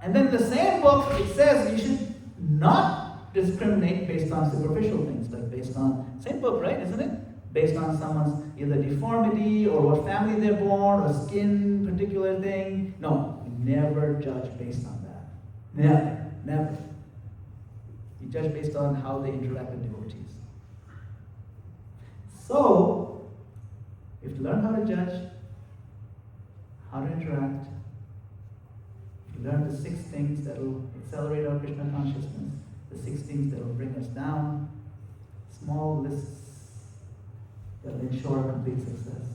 And then the same book, it says you should not discriminate based on superficial things, like based on, same book, right, isn't it? Based on someone's either deformity or what family they're born or skin, particular thing. No, never judge based on that. Never. You judge based on how they interact with devotees. So, you have to learn how to judge, how to interact. You learn the 6 things that will accelerate our Krishna consciousness, the 6 things that will bring us down, small lists that will ensure complete success.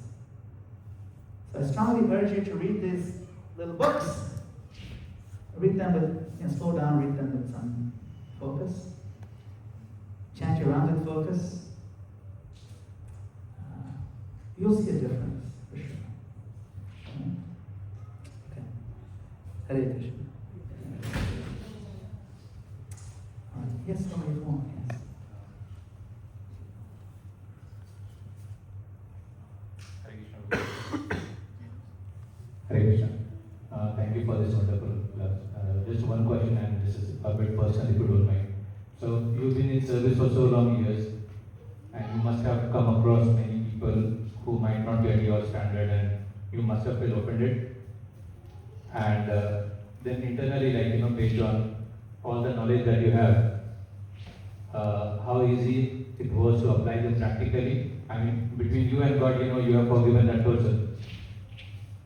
So I strongly urge you to read these little books. Read them with, slow down, read them with some focus. Chant your round with focus. You'll see a difference, for sure. Okay. Hare Krishna. All right. Yes, somebody more. Yes. Hare Krishna. Thank you for this wonderful class. Just one question, and this is a bit personal, if you don't mind. So, you've been in service for so long years, and you must have come across many people who might not be at your standard, and you must have felt offended. And then internally, based on all the knowledge that you have, how easy it was to apply them practically. I mean, between you and God, you have forgiven that person.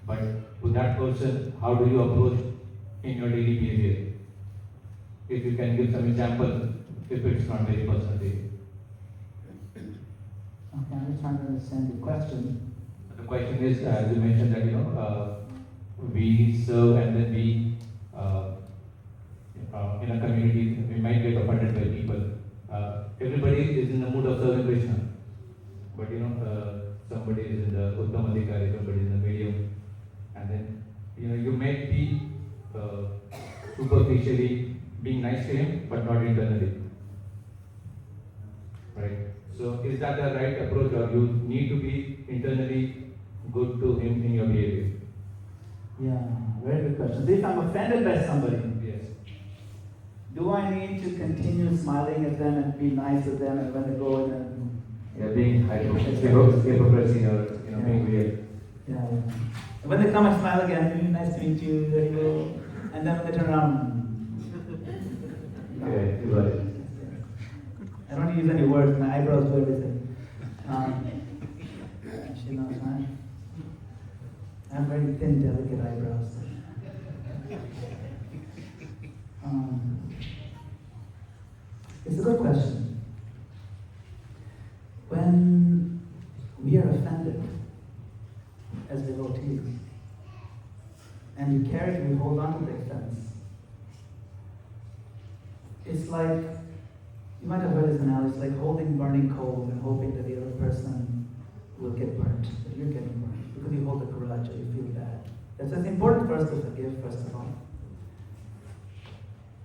But to that person, how do you approach in your daily behavior? If you can give some example, if it's not very personal to you. Okay, I'm just trying to understand the question. The question is, as you mentioned that, we serve and then we, in a community, we might get offended by people. Everybody is in the mood of serving Krishna. But somebody is in the Uttamadhikari, somebody is in the medium. And then, you may be superficially being nice to him, but not internally. Right? So, is that the right approach, or you need to be internally good to him in your behavior? Yeah, very good question. So if I'm offended by somebody, Yes. do I need to continue smiling at them and be nice with them, and when they go in and Being hypocrisy or being weird. yeah. And when they come and smile again, nice to meet you, there you go. And then when they turn around, Okay, you got it. I don't use any words, my eyebrows do everything. She knows, right? very thin, delicate eyebrows. It's a good question. When we are offended as devotees, and we hold on to the offense, it's like, you might have heard this analogy, it's like holding burning coal and hoping that the other person will get burnt, that you're getting burnt, because you hold a grudge or you feel bad. That's important for us to forgive, first of all.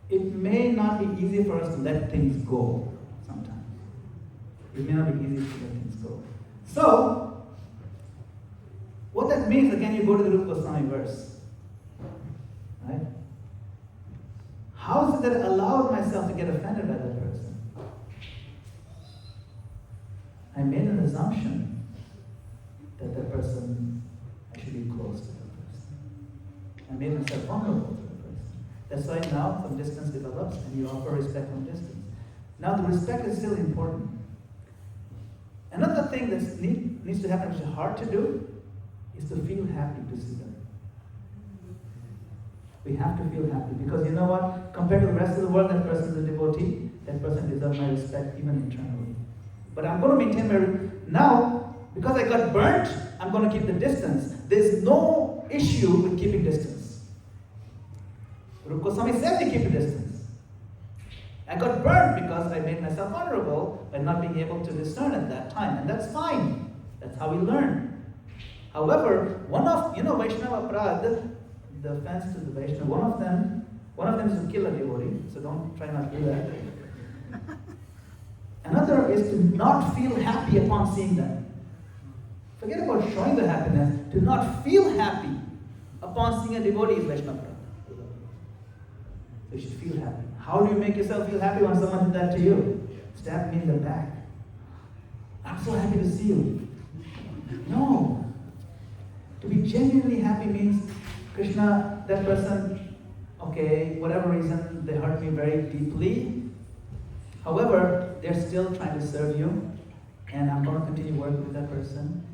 It may not be easy for us to let things go sometimes. It may not be easy to let things go. So, what that means, again, you go to the Rupa Goswami verse. Right? How is it that I allowed myself to get offended by that person? I made an assumption that that person, I should be close to that person. I made myself vulnerable to the person. That's why now some distance develops and you offer respect from distance. Now the respect is still important. Another thing that needs to happen, which is hard to do, is to feel happy to see them. We have to feel happy because you know what? Compared to the rest of the world, that person is a devotee. That person deserves my respect even internally. But I'm going to maintain my... Now, because I got burnt, I'm going to keep the distance. There's no issue with keeping distance. Rupa Goswami said to keep the distance. I got burnt because I made myself vulnerable by not being able to discern at that time. And that's fine. That's how we learn. However, Vaishnava Prad, the offense to the Vaishnava, one of them is to kill a devotee, so try not to do that. Another is to not feel happy upon seeing them. Forget about showing the happiness. To not feel happy upon seeing a devotee is Vaishnava Prad. So you should feel happy. How do you make yourself feel happy when someone did that to you? Stab me in the back. I'm so happy to see you. No. To be genuinely happy means, Krishna, that person, okay, whatever reason, they hurt me very deeply. However, they're still trying to serve you, and I'm going to continue working with that person.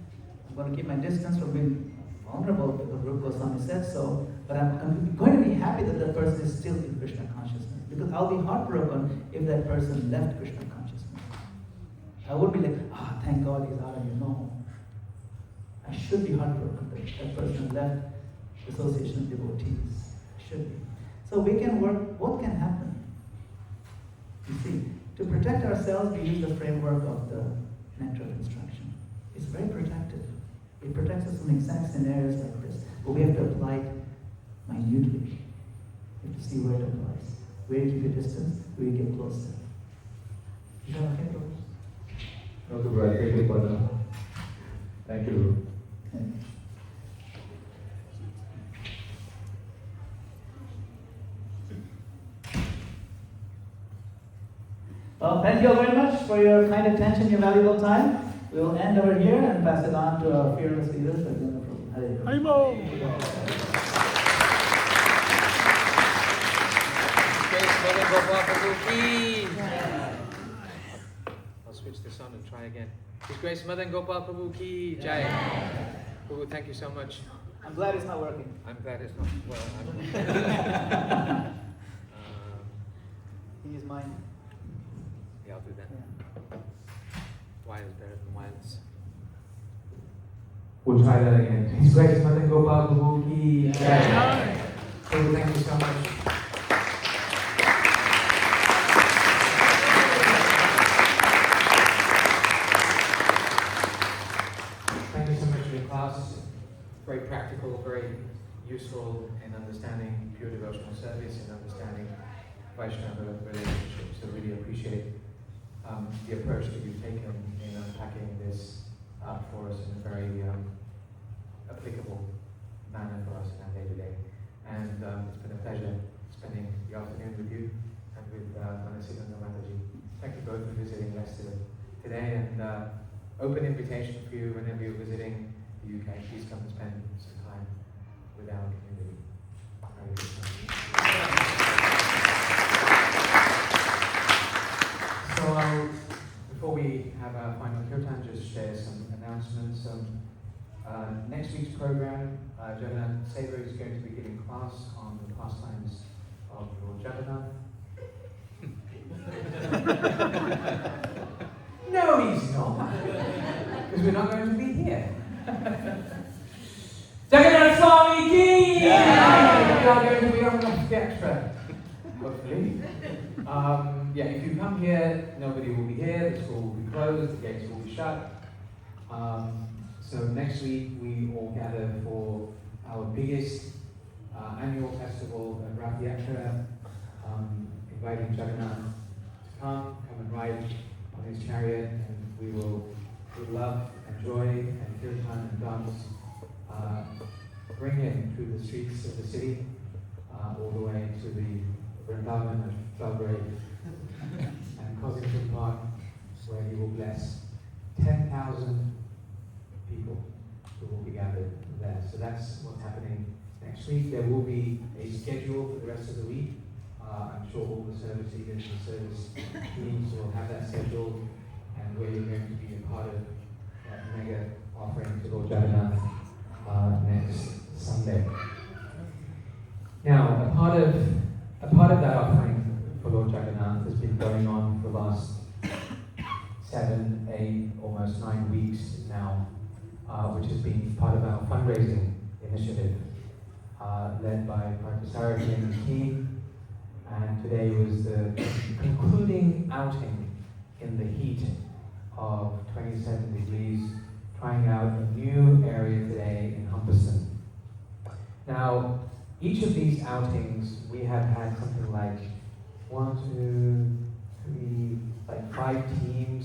I'm going to keep my distance from being vulnerable because Rupa Goswami said so, but I'm going to be happy that that person is still in Krishna consciousness, because I'll be heartbroken if that person left Krishna consciousness. I would be like, thank God he's out of here. No. I should be heartbroken that that person left the association of devotees. I should be. So we can work, what can happen? You see, to protect ourselves, we use the framework of the nectar of instruction. It's very protective. It protects us from exact scenarios like this, but we have to apply it minutely. We have to see where it applies. Where you keep your distance, where you get closer. Is that okay, Prabhu? Okay, brother. Thank you, brother. Thank you. Okay. Well, thank you all very much for your kind attention, your valuable time. We will end over here and pass it on to our fearless leaders. I'll switch this on and try again. His Grace Madana-gopāla Prabhu ki jai. Prabhu, thank you so much. I'm glad it's not working. I'm glad it's not. Well, He is mine. yeah, I'll do that. Yeah. Wire is better than wireless. We'll try that again. His Grace Madana-gopāla Prabhu ki jai. Prabhu, thank you so much. Thank you so much for your class. Very practical, very useful in understanding pure devotional service and understanding Vaishnava relationships. So really appreciate the approach that you've taken in unpacking this for us in a very applicable manner for us in our day-to-day. And it's been a pleasure spending the afternoon with you and with Manasika and Mataji. Thank you both for visiting Leicester today, and open invitation for you whenever you're visiting the UK. Please come and spend some time with our community. Hare Krishna. So before we have our final kirtan, just share some announcements. Next week's program, Jagannath Seva is going to be giving class on the pastimes of Lord Jagannath. No, he's not. Because we're not going to be here. Jagannath Swami ki! We are going to be on the extra. Hopefully. If you come here, nobody will be here, the school will be closed, the gates will be shut. So next week we all gather for our biggest annual festival at Rath Yatra, inviting Jagannath to come and ride on his chariot, and we will, with love and joy and kirtan and dance, bring him through the streets of the city, all the way to the Vrindavan of Belgrade and Cosington Park, where he will bless 10,000 people who will be gathered there. So that's what's happening next week. There will be a schedule for the rest of the week. I'm sure all the service leaders and service teams will have that schedule, and where you're going to be a part of that mega offering to Lord Jagannath next Sunday. Now, a part of that offering for Lord Jagannath has been going on for the last 7, 8, almost 9 weeks now, which has been part of our fundraising initiative, led by Prime Saraki and his team. And today was the concluding outing in the heat of 27 degrees, trying out a new area today in Humberston. Now, each of these outings, we have had something like 5 teams.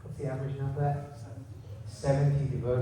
What's the average number? 70 devotees.